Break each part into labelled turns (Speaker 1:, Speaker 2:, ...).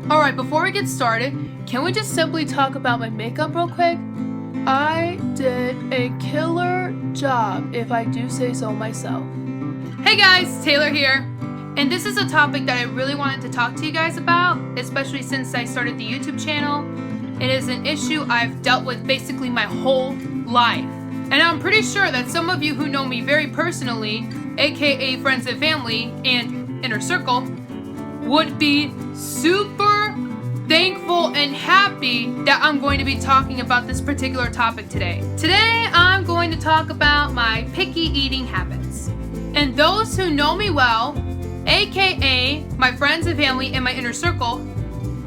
Speaker 1: Alright, before we get started, can we just simply talk about my makeup real quick? I did a killer job, if I do say so myself. Hey guys, Taylor here. And this is a topic that I really wanted to talk to you guys about, especially since I started the YouTube channel. It is an issue I've dealt with basically my whole life. And I'm pretty sure that some of you who know me very personally, aka friends and family and inner circle, would be super thankful and happy that I'm going to be talking about this particular topic today. Today, I'm going to talk about my picky eating habits. And those who know me well, aka my friends and family in my inner circle,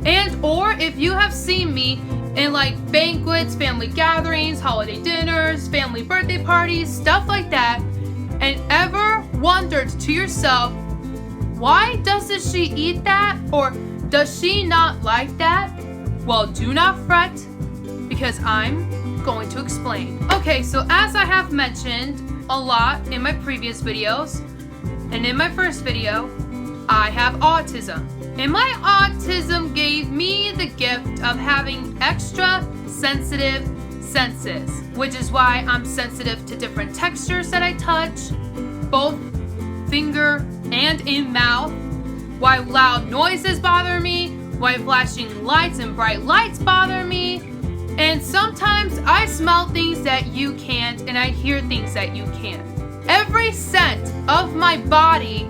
Speaker 1: and or if you have seen me in like banquets, family gatherings, holiday dinners, family birthday parties, stuff like that, and ever wondered to yourself, why doesn't she eat that? Or does she not like that? Well, do not fret, because I'm going to explain. Okay, so as I have mentioned a lot in my previous videos, and in my first video, I have autism. And my autism gave me the gift of having extra sensitive senses, which is why I'm sensitive to different textures that I touch, both finger and in mouth, why loud noises bother me, why flashing lights and bright lights bother me, and sometimes I smell things that you can't and I hear things that you can't. Every scent of my body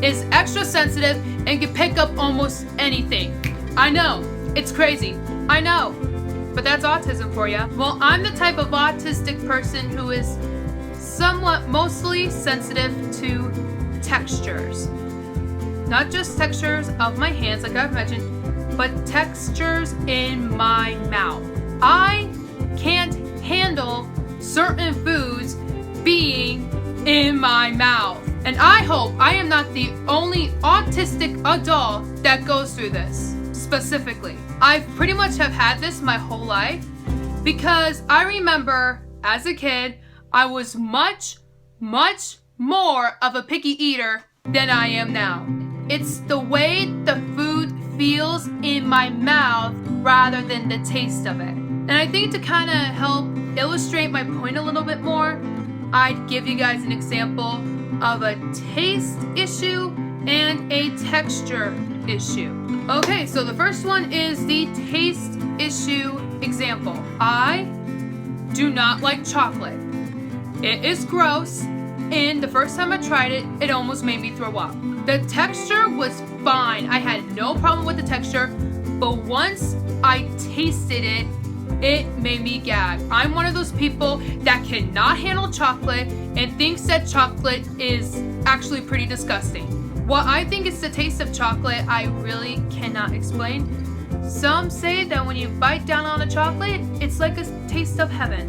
Speaker 1: is extra sensitive and can pick up almost anything. I know, it's crazy, I know, but that's autism for you. Well, I'm the type of autistic person who is somewhat mostly sensitive to textures. Not just textures of my hands like I've mentioned, but textures in my mouth. I can't handle certain foods being in my mouth. And I hope I am not the only autistic adult that goes through this, specifically. I pretty much have had this my whole life because I remember as a kid, I was much more of a picky eater than I am now. It's the way the food feels in my mouth rather than the taste of it. And I think to kind of help illustrate my point a little bit more, I'd give you guys an example of a taste issue and a texture issue. Okay, so the first one is the taste issue example. I do not like chocolate. It is gross, and the first time I tried it, it almost made me throw up. The texture was fine. I had no problem with the texture, but once I tasted it, it made me gag. I'm one of those people that cannot handle chocolate and thinks that chocolate is actually pretty disgusting. What I think is the taste of chocolate, I really cannot explain. Some say that when you bite down on a chocolate, it's like a taste of heaven.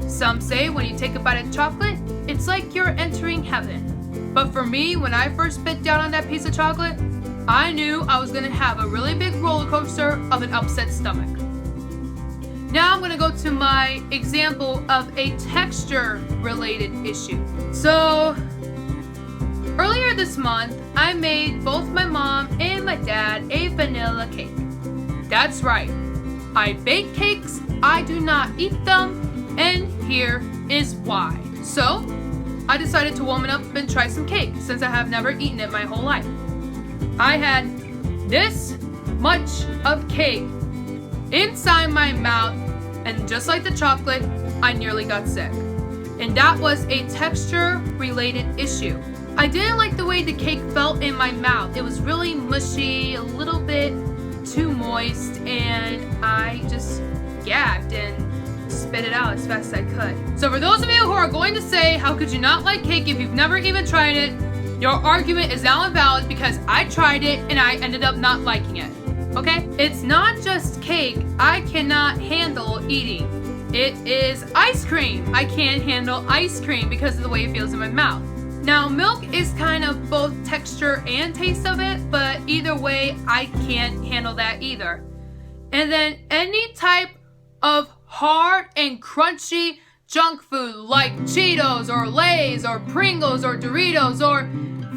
Speaker 1: Some say when you take a bite of chocolate, it's like you're entering heaven. But for me, when I first bit down on that piece of chocolate, I knew I was gonna have a really big roller coaster of an upset stomach. Now I'm gonna go to my example of a texture related issue. So earlier this month, I made both my mom and my dad a vanilla cake. That's right, I bake cakes, I do not eat them, and here is why. So I decided to warm it up and try some cake since I have never eaten it my whole life. I had this much of cake inside my mouth, and just like the chocolate, I nearly got sick. And that was a texture related issue. I didn't like the way the cake felt in my mouth. It was really mushy, a little bit too moist, and I just gagged and spit it out as fast as I could. So for those of you who are going to say, how could you not like cake if you've never even tried it? Your argument is now invalid because I tried it and I ended up not liking it. Okay? It's not just cake I cannot handle eating. It is ice cream. I can't handle ice cream because of the way it feels in my mouth. Now, milk is kind of both texture and taste of it, but either way, I can't handle that either. And then any type of hard and crunchy junk food like Cheetos or Lay's or Pringles or Doritos or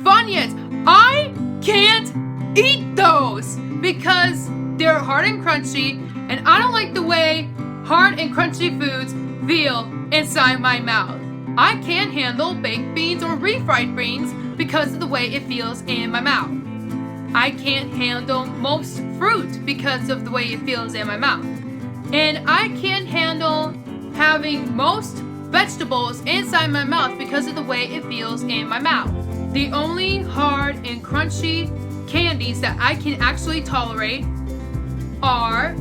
Speaker 1: Funyuns, I can't eat those because they're hard and crunchy, and I don't like the way hard and crunchy foods feel inside my mouth. I can't handle baked beans or refried beans because of the way it feels in my mouth. I can't handle most fruit because of the way it feels in my mouth. And I can't handle having most vegetables inside my mouth because of the way it feels in my mouth. The only hard and crunchy candies that I can actually tolerate are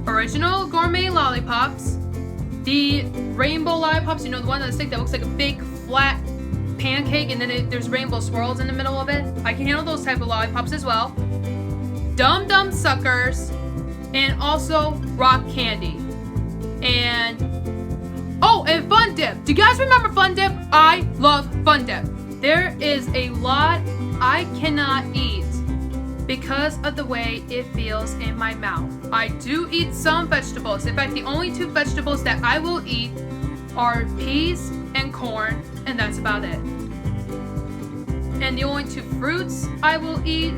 Speaker 1: original gourmet lollipops, the rainbow lollipops, you know, the one on the stick that looks like a big flat pancake and then there's rainbow swirls in the middle of it. I can handle those type of lollipops as well. Dum Dum Suckers, and also rock candy. And and Fun Dip. Do you guys remember Fun Dip? I love Fun Dip. There is a lot I cannot eat because of the way it feels in my mouth. I do eat some vegetables. In fact, the only two vegetables that I will eat are peas and corn, and that's about it. And the only two fruits I will eat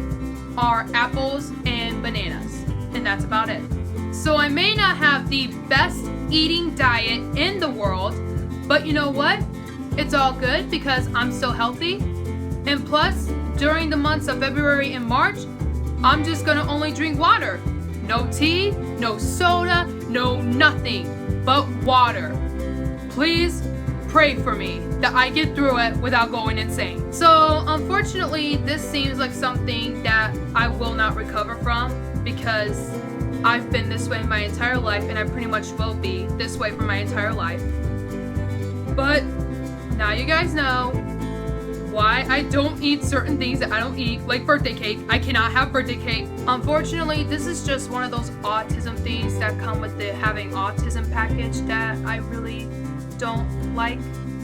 Speaker 1: are apples and bananas, and that's about it. So I may not have the best eating diet in the world, but you know what? It's all good because I'm still healthy. And plus, during the months of February and March, I'm just gonna only drink water. No tea, no soda, no nothing but water. Please pray for me that I get through it without going insane. So unfortunately, this seems like something that I will not recover from because I've been this way my entire life and I pretty much will be this way for my entire life. But now you guys know why I don't eat certain things that I don't eat, like birthday cake. I cannot have birthday cake. Unfortunately, this is just one of those autism things that come with the having autism package that I really don't like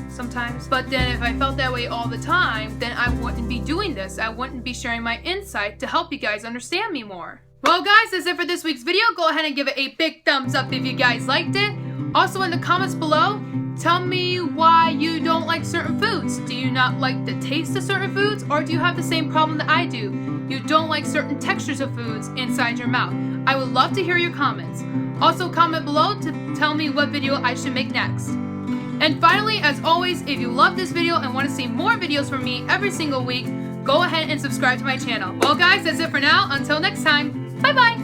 Speaker 1: sometimes. But then if I felt that way all the time, then I wouldn't be doing this. I wouldn't be sharing my insight to help you guys understand me more. Well guys, that's it for this week's video. Go ahead and give it a big thumbs up if you guys liked it. Also in the comments below, tell me why you don't like certain foods. Do you not like the taste of certain foods, or do you have the same problem that I do? You don't like certain textures of foods inside your mouth. I would love to hear your comments. Also comment below to tell me what video I should make next. And finally, as always, if you love this video and want to see more videos from me every single week, go ahead and subscribe to my channel. Well guys, that's it for now. Until next time, bye bye!